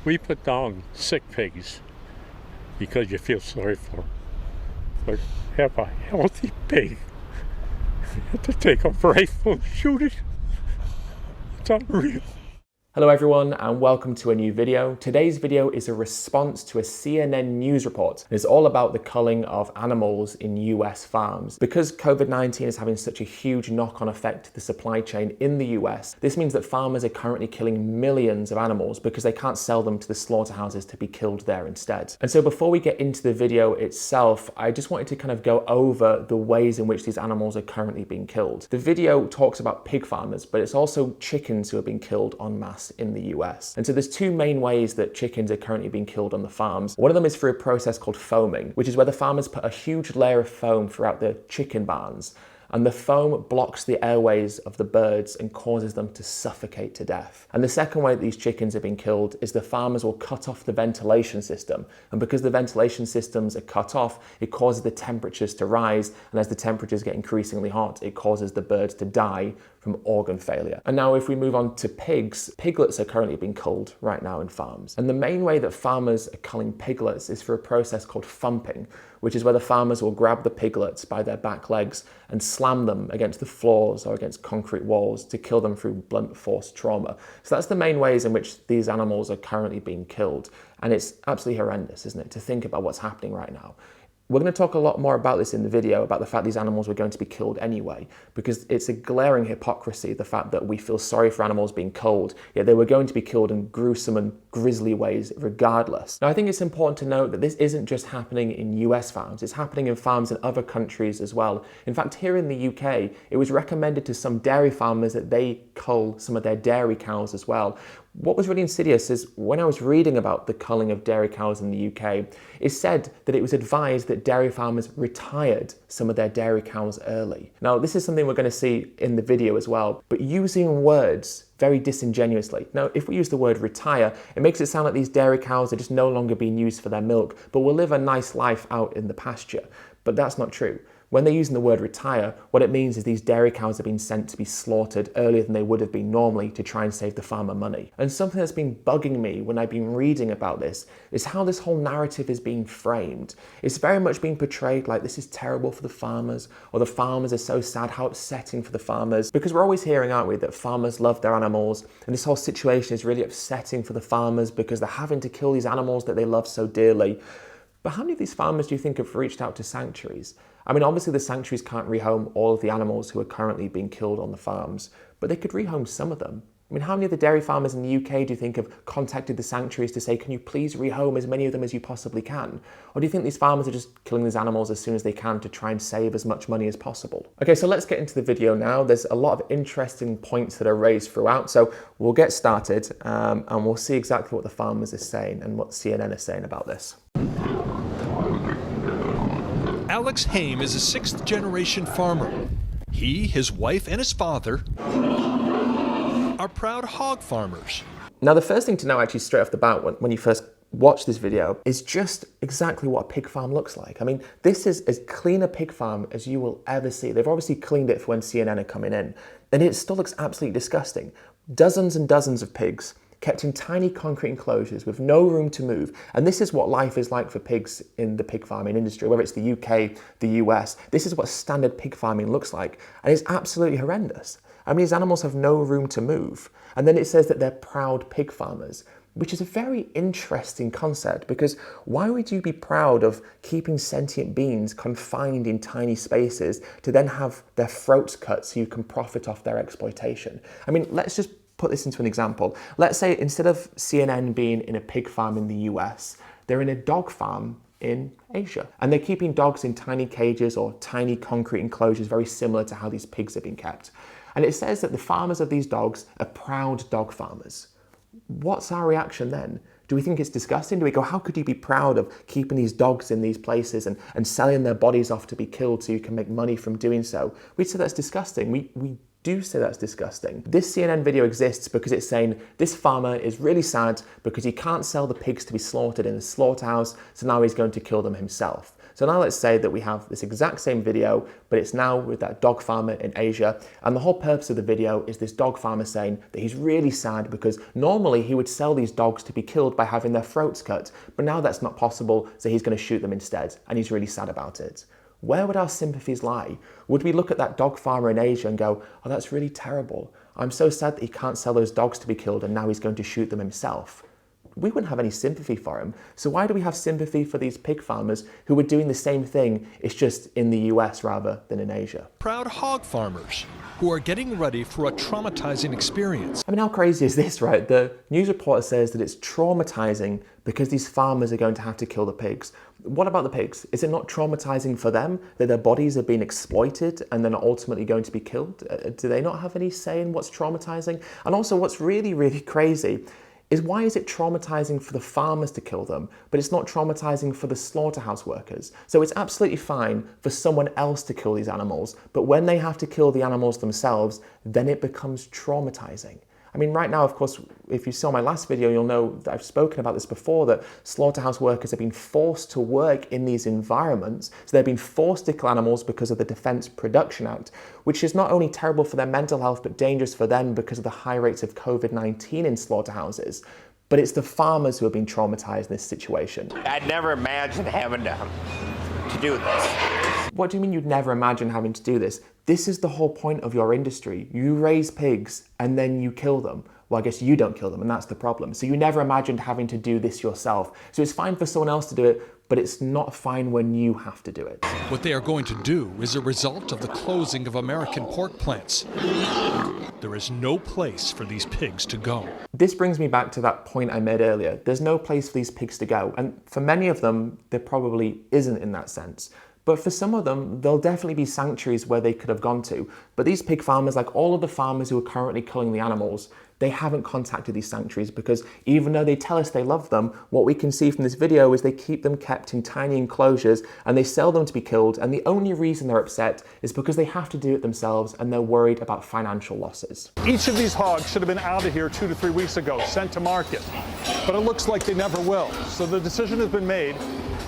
We put down sick pigs because you feel sorry for them. But have a healthy pig, you have to take a rifle and shoot it. It's unreal. Hello everyone and welcome to a new video. Today's video is a response to a CNN news report. It's all about the culling of animals in US farms. Because COVID-19 is having such a huge knock-on effect to the supply chain in the US, this means that farmers are currently killing millions of animals because they can't sell them to the slaughterhouses to be killed there instead. And so before we get into the video itself, I just wanted to kind of go over the ways in which these animals are currently being killed. The video talks about pig farmers, but it's also chickens who are being killed en masse in the US. And so there's two main ways that chickens are currently being killed on the farms. One of them is through a process called foaming, which is where the farmers put a huge layer of foam throughout the chicken barns. And the foam blocks the airways of the birds and causes them to suffocate to death. And the second way that these chickens are being killed is the farmers will cut off the ventilation system. And because the ventilation systems are cut off, it causes the temperatures to rise. And as the temperatures get increasingly hot, it causes the birds to die from organ failure. And now if we move on to pigs, piglets are currently being culled right now in farms. And the main way that farmers are culling piglets is through a process called thumping, which is where the farmers will grab the piglets by their back legs and slam them against the floors or against concrete walls to kill them through blunt force trauma. So that's the main ways in which these animals are currently being killed. And it's absolutely horrendous, isn't it, to think about what's happening right now. We're going to talk a lot more about this in the video, about the fact these animals were going to be killed anyway, because it's a glaring hypocrisy, the fact that we feel sorry for animals being culled, yet they were going to be killed in gruesome and grisly ways regardless. Now, I think it's important to note that this isn't just happening in US farms, it's happening in farms in other countries as well. In fact, here in the UK, it was recommended to some dairy farmers that they cull some of their dairy cows as well. What was really insidious is when I was reading about the culling of dairy cows in the UK, it said that it was advised that dairy farmers retired some of their dairy cows early. Now, this is something we're going to see in the video as well, but using words very disingenuously. Now, if we use the word retire, it makes it sound like these dairy cows are just no longer being used for their milk, but will live a nice life out in the pasture. But that's not true. When they're using the word retire, what it means is these dairy cows are being sent to be slaughtered earlier than they would have been normally to try and save the farmer money. And something that's been bugging me when I've been reading about this is how this whole narrative is being framed. It's very much being portrayed like this is terrible for the farmers, or the farmers are so sad, how upsetting for the farmers. Because we're always hearing, aren't we, that farmers love their animals, and this whole situation is really upsetting for the farmers because they're having to kill these animals that they love so dearly. But how many of these farmers do you think have reached out to sanctuaries? I mean, obviously the sanctuaries can't rehome all of the animals who are currently being killed on the farms, but they could rehome some of them. I mean, how many of the dairy farmers in the UK do you think have contacted the sanctuaries to say, can you please rehome as many of them as you possibly can? Or do you think these farmers are just killing these animals as soon as they can to try and save as much money as possible? Okay, so let's get into the video now. There's a lot of interesting points that are raised throughout, so we'll get started and we'll see exactly what the farmers are saying and what CNN is saying about this. Alex Haim is a sixth-generation farmer. He, his wife, and his father are proud hog farmers. Now, the first thing to know actually straight off the bat when you first watch this video is just exactly what a pig farm looks like. I mean, this is as clean a pig farm as you will ever see. They've obviously cleaned it for when CNN are coming in, and it still looks absolutely disgusting. Dozens and dozens of pigs kept in tiny concrete enclosures with no room to move. And this is what life is like for pigs in the pig farming industry, whether it's the UK, the US. This is what standard pig farming looks like. And it's absolutely horrendous. I mean, these animals have no room to move. And then it says that they're proud pig farmers, which is a very interesting concept, because why would you be proud of keeping sentient beings confined in tiny spaces to then have their throats cut so you can profit off their exploitation? I mean, let's just put this into an example. Let's say instead of CNN being in a pig farm in the US, they're in a dog farm in Asia. And they're keeping dogs in tiny cages or tiny concrete enclosures, very similar to how these pigs are being kept. And it says that the farmers of these dogs are proud dog farmers. What's our reaction then? Do we think it's disgusting? Do we go, how could you be proud of keeping these dogs in these places and selling their bodies off to be killed so you can make money from doing so? We'd say that's disgusting. We do say that's disgusting. This CNN video exists because it's saying this farmer is really sad because he can't sell the pigs to be slaughtered in the slaughterhouse, so now he's going to kill them himself. So now let's say that we have this exact same video, but it's now with that dog farmer in Asia. And the whole purpose of the video is this dog farmer saying that he's really sad because normally he would sell these dogs to be killed by having their throats cut, but now that's not possible, so he's going to shoot them instead, and he's really sad about it. Where would our sympathies lie? Would we look at that dog farmer in Asia and go, oh, that's really terrible. I'm so sad that he can't sell those dogs to be killed and now he's going to shoot them himself. We wouldn't have any sympathy for him. So why do we have sympathy for these pig farmers who were doing the same thing, it's just in the US rather than in Asia? Proud hog farmers who are getting ready for a traumatizing experience. I mean, how crazy is this, right? The news reporter says that it's traumatizing because these farmers are going to have to kill the pigs. What about the pigs? Is it not traumatizing for them that their bodies are being exploited and then ultimately going to be killed? Do they not have any say in what's traumatizing? And also what's really, really crazy is why is it traumatizing for the farmers to kill them, but it's not traumatizing for the slaughterhouse workers? So it's absolutely fine for someone else to kill these animals, but when they have to kill the animals themselves, then it becomes traumatizing. I mean, right now, of course, if you saw my last video, you'll know that I've spoken about this before, that slaughterhouse workers have been forced to work in these environments. So they've been forced to kill animals because of the Defense Production Act, which is not only terrible for their mental health, but dangerous for them because of the high rates of COVID-19 in slaughterhouses. But it's the farmers who have been traumatized in this situation. I'd never imagined having to do this. What do you mean you'd never imagine having to do this? This is the whole point of your industry. You raise pigs and then you kill them. Well, I guess you don't kill them, and that's the problem. So you never imagined having to do this yourself. So it's fine for someone else to do it, but it's not fine when you have to do it. What they are going to do is a result of the closing of American pork plants. There is no place for these pigs to go. This brings me back to that point I made earlier. There's no place for these pigs to go. And for many of them, there probably isn't in that sense. But for some of them, there'll definitely be sanctuaries where they could have gone to. But these pig farmers, like all of the farmers who are currently killing the animals, they haven't contacted these sanctuaries because even though they tell us they love them, what we can see from this video is they keep them kept in tiny enclosures and they sell them to be killed. And the only reason they're upset is because they have to do it themselves and they're worried about financial losses. Each of these hogs should have been out of here 2 to 3 weeks ago, sent to market. But it looks like they never will. So the decision has been made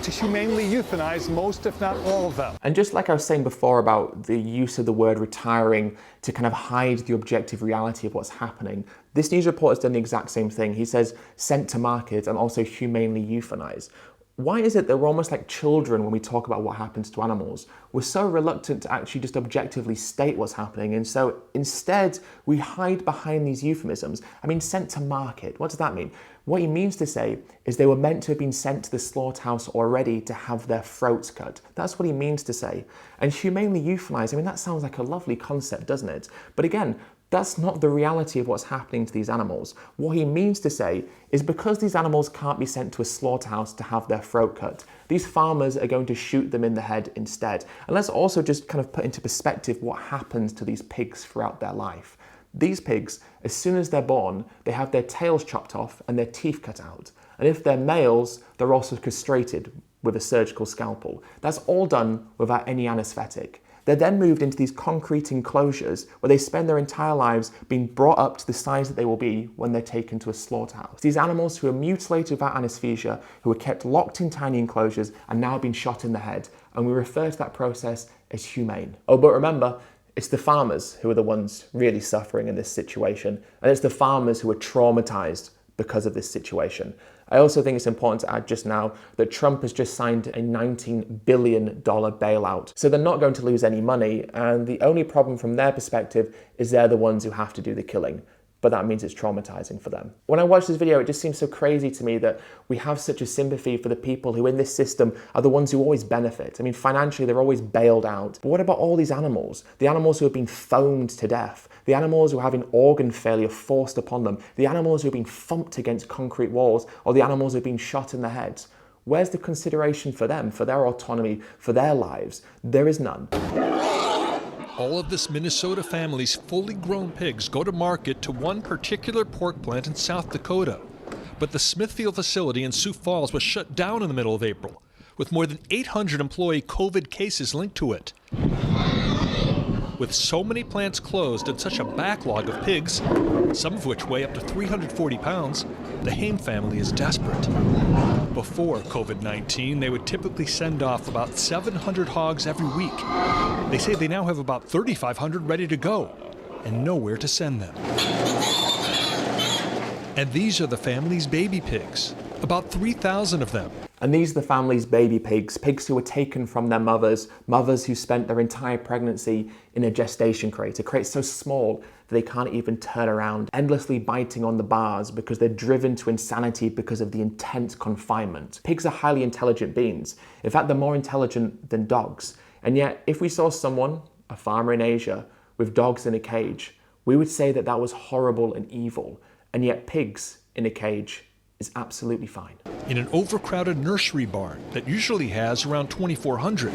to humanely euthanize most, if not all of them. And just like I was saying before about the use of the word retiring to kind of hide the objective reality of what's happening, this news report has done the exact same thing. He says sent to market and also humanely euthanize. Why is it that we're almost like children when we talk about what happens to animals? We're so reluctant to actually just objectively state what's happening, and so instead we hide behind these euphemisms. I mean, sent to market, what does that mean? What he means to say is they were meant to have been sent to the slaughterhouse already to have their throats cut. That's what he means to say. And humanely euthanize, I mean, that sounds like a lovely concept, doesn't it? But again, that's not the reality of what's happening to these animals. What he means to say is because these animals can't be sent to a slaughterhouse to have their throat cut, these farmers are going to shoot them in the head instead. And let's also just kind of put into perspective what happens to these pigs throughout their life. These pigs, as soon as they're born, they have their tails chopped off and their teeth cut out. And if they're males, they're also castrated with a surgical scalpel. That's all done without any anesthetic. They're then moved into these concrete enclosures where they spend their entire lives being brought up to the size that they will be when they're taken to a slaughterhouse. These animals who are mutilated without anesthesia, who are kept locked in tiny enclosures and now been shot in the head. And we refer to that process as humane. Oh, but remember, it's the farmers who are the ones really suffering in this situation. And it's the farmers who are traumatized because of this situation. I also think it's important to add just now that Trump has just signed a $19 billion bailout. So they're not going to lose any money. And the only problem from their perspective is they're the ones who have to do the killing. But that means it's traumatizing for them. When I watch this video, it just seems so crazy to me that we have such a sympathy for the people who in this system are the ones who always benefit. I mean, financially, they're always bailed out. But what about all these animals? The animals who have been foamed to death, the animals who are having organ failure forced upon them, the animals who have been thumped against concrete walls, or the animals who have been shot in the heads. Where's the consideration for them, for their autonomy, for their lives? There is none. All of this Minnesota family's fully grown pigs go to market to one particular pork plant in South Dakota. But the Smithfield facility in Sioux Falls was shut down in the middle of April, with more than 800 employee COVID cases linked to it. With so many plants closed and such a backlog of pigs, some of which weigh up to 340 pounds, the Haim family is desperate. Before COVID-19, they would typically send off about 700 hogs every week. They say they now have about 3,500 ready to go and nowhere to send them. And these are the family's baby pigs, about 3,000 of them. And these are the family's baby pigs, pigs who were taken from their mothers who spent their entire pregnancy in a gestation crate, a crate so small that they can't even turn around, endlessly biting on the bars because they're driven to insanity because of the intense confinement. Pigs are highly intelligent beings. In fact, they're more intelligent than dogs. And yet, if we saw someone, a farmer in Asia, with dogs in a cage, we would say that that was horrible and evil. And yet pigs in a cage is absolutely fine. In an overcrowded nursery barn that usually has around 2,400.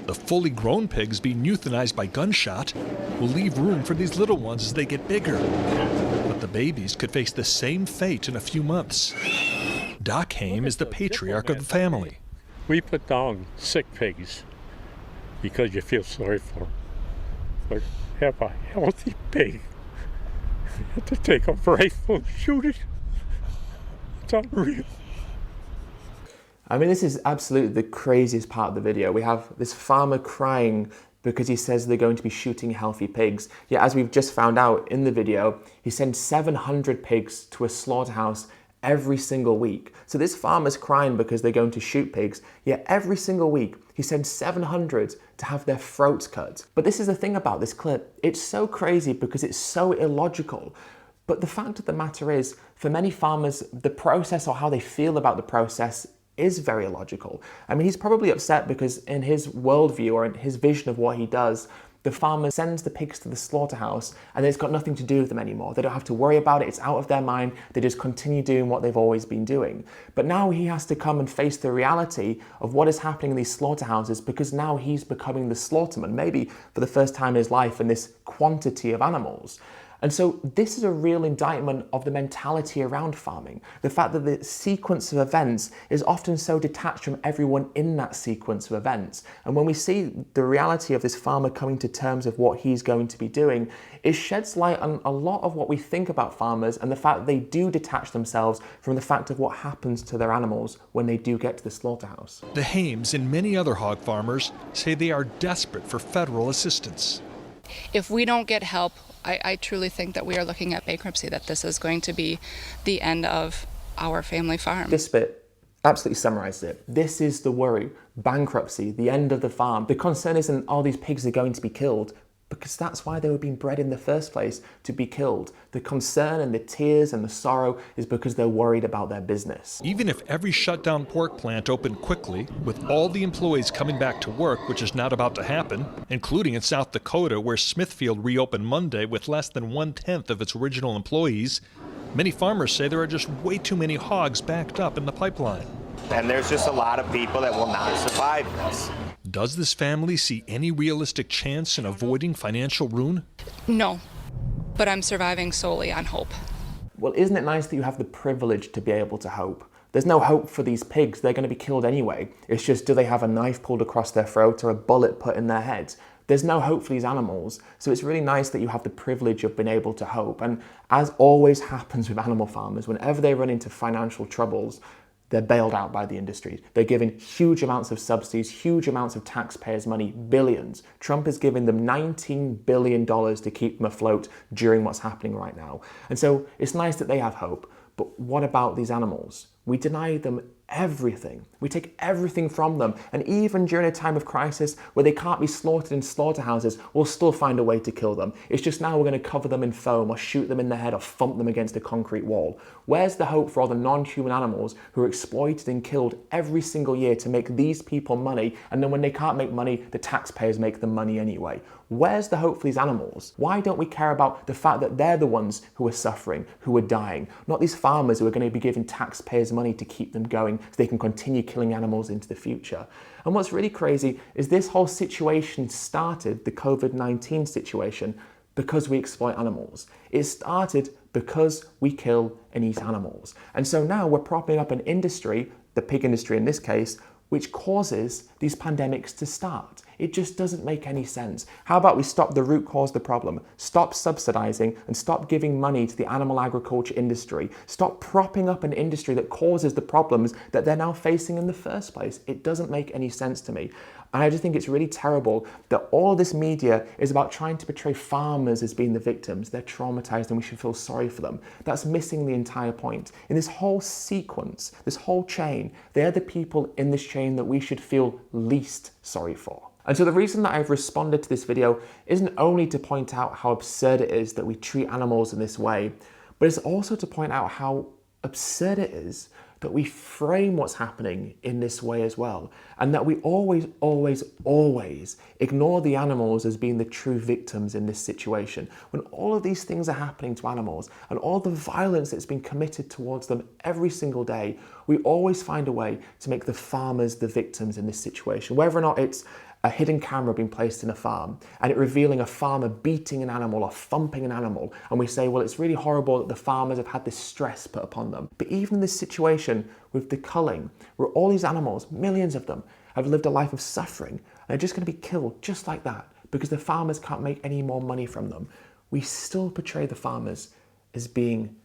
The fully grown pigs being euthanized by gunshot will leave room for these little ones as they get bigger. But the babies could face the same fate in a few months. Doc Haim is the patriarch of the family. We put down sick pigs because you feel sorry for them. But have a healthy pig, you have to take a rifle and shoot it. It's unreal. I mean, this is absolutely the craziest part of the video. We have this farmer crying because he says they're going to be shooting healthy pigs. Yet, as we've just found out in the video, he sends 700 pigs to a slaughterhouse every single week. So this farmer's crying because they're going to shoot pigs, yet every single week he sends 700 to have their throats cut. But this is the thing about this clip. It's so crazy because it's so illogical. But the fact of the matter is, for many farmers, the process or how they feel about the process is very illogical. I mean, he's probably upset because in his worldview or in his vision of what he does, the farmer sends the pigs to the slaughterhouse and it's got nothing to do with them anymore. They don't have to worry about it. It's out of their mind. They just continue doing what they've always been doing. But now he has to come and face the reality of what is happening in these slaughterhouses because now he's becoming the slaughterman, maybe for the first time in his life, in this quantity of animals. And so this is a real indictment of the mentality around farming. The fact that the sequence of events is often so detached from everyone in that sequence of events. And when we see the reality of this farmer coming to terms of what he's going to be doing, it sheds light on a lot of what we think about farmers and the fact that they do detach themselves from the fact of what happens to their animals when they do get to the slaughterhouse. The Haims and many other hog farmers say they are desperate for federal assistance. If we don't get help, I truly think that we are looking at bankruptcy, that this is going to be the end of our family farm. This bit absolutely summarizes it. This is the worry. Bankruptcy, the end of the farm. The concern isn't all these pigs are going to be killed, because that's why they were being bred in the first place, to be killed. The concern and the tears and the sorrow is because they're worried about their business. Even if every shutdown pork plant opened quickly, with all the employees coming back to work, which is not about to happen, including in South Dakota, where Smithfield reopened Monday with less than 1/10 of its original employees, many farmers say there are just way too many hogs backed up in the pipeline. And there's just a lot of people that will not survive this. Does this family see any realistic chance in avoiding financial ruin? No, but I'm surviving solely on hope. Well, isn't it nice that you have the privilege to be able to hope? There's no hope for these pigs. They're going to be killed anyway. It's just, do they have a knife pulled across their throat or a bullet put in their head? There's no hope for these animals. So it's really nice that you have the privilege of being able to hope. And as always happens with animal farmers, whenever they run into financial troubles, they're bailed out by the industry. They're given huge amounts of subsidies, huge amounts of taxpayers' money, billions. Trump is giving them $19 billion to keep them afloat during what's happening right now. And so it's nice that they have hope, but what about these animals? We deny them everything. We take everything from them. And even during a time of crisis where they can't be slaughtered in slaughterhouses, we'll still find a way to kill them. It's just now we're going to cover them in foam or shoot them in the head or thump them against a concrete wall. Where's the hope for all the non-human animals who are exploited and killed every single year to make these people money, and then when they can't make money, the taxpayers make them money anyway? Where's the hope for these animals? Why don't we care about the fact that they're the ones who are suffering, who are dying, not these farmers who are going to be giving taxpayers money to keep them going so they can continue killing animals into the future? And what's really crazy is this whole situation started, the COVID-19 situation, because we exploit animals. It started because we kill and eat animals. And so now we're propping up an industry, the pig industry in this case, which causes these pandemics to start. It just doesn't make any sense. How about we stop the root cause of the problem? Stop subsidizing and stop giving money to the animal agriculture industry. Stop propping up an industry that causes the problems that they're now facing in the first place. It doesn't make any sense to me. And I just think it's really terrible that all of this media is about trying to portray farmers as being the victims. They're traumatized and we should feel sorry for them. That's missing the entire point. In this whole sequence, this whole chain, they're the people in this chain that we should feel least sorry for. And so the reason that I've responded to this video isn't only to point out how absurd it is that we treat animals in this way, but it's also to point out how absurd it is that we frame what's happening in this way as well, and that we always ignore the animals as being the true victims in this situation. When all of these things are happening to animals and all the violence that's been committed towards them every single day, we always find a way to make the farmers the victims in this situation, whether or not it's a hidden camera being placed in a farm and it revealing a farmer beating an animal or thumping an animal, and we say, well, it's really horrible that the farmers have had this stress put upon them. But even in this situation with the culling, where all these animals, millions of them, have lived a life of suffering and are just going to be killed just like that because the farmers can't make any more money from them, we still portray the farmers as being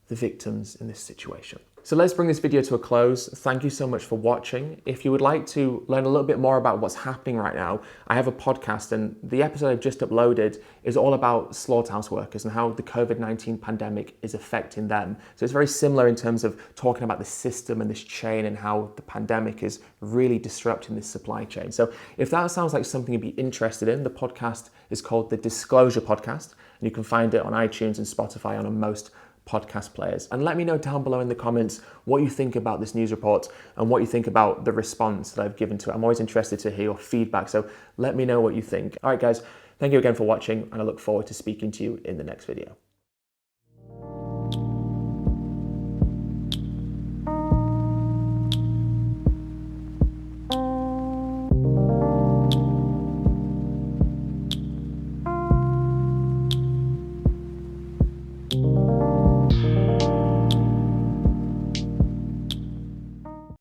the victims in this situation. So let's bring this video to a close. Thank you so much for watching. If you would like to learn a little bit more about what's happening right now, I have a podcast, and the episode I've just uploaded is all about slaughterhouse workers and how the COVID-19 pandemic is affecting them. So it's very similar in terms of talking about the system and this chain and how the pandemic is really disrupting this supply chain. So if that sounds like something you'd be interested in, the podcast is called The Disclosure Podcast, and you can find it on iTunes and Spotify and on most podcast players. And let me know down below in the comments what you think about this news report and what you think about the response that I've given to it. I'm always interested to hear your feedback, so let me know what you think. All right, guys, thank you again for watching, and I look forward to speaking to you in the next video.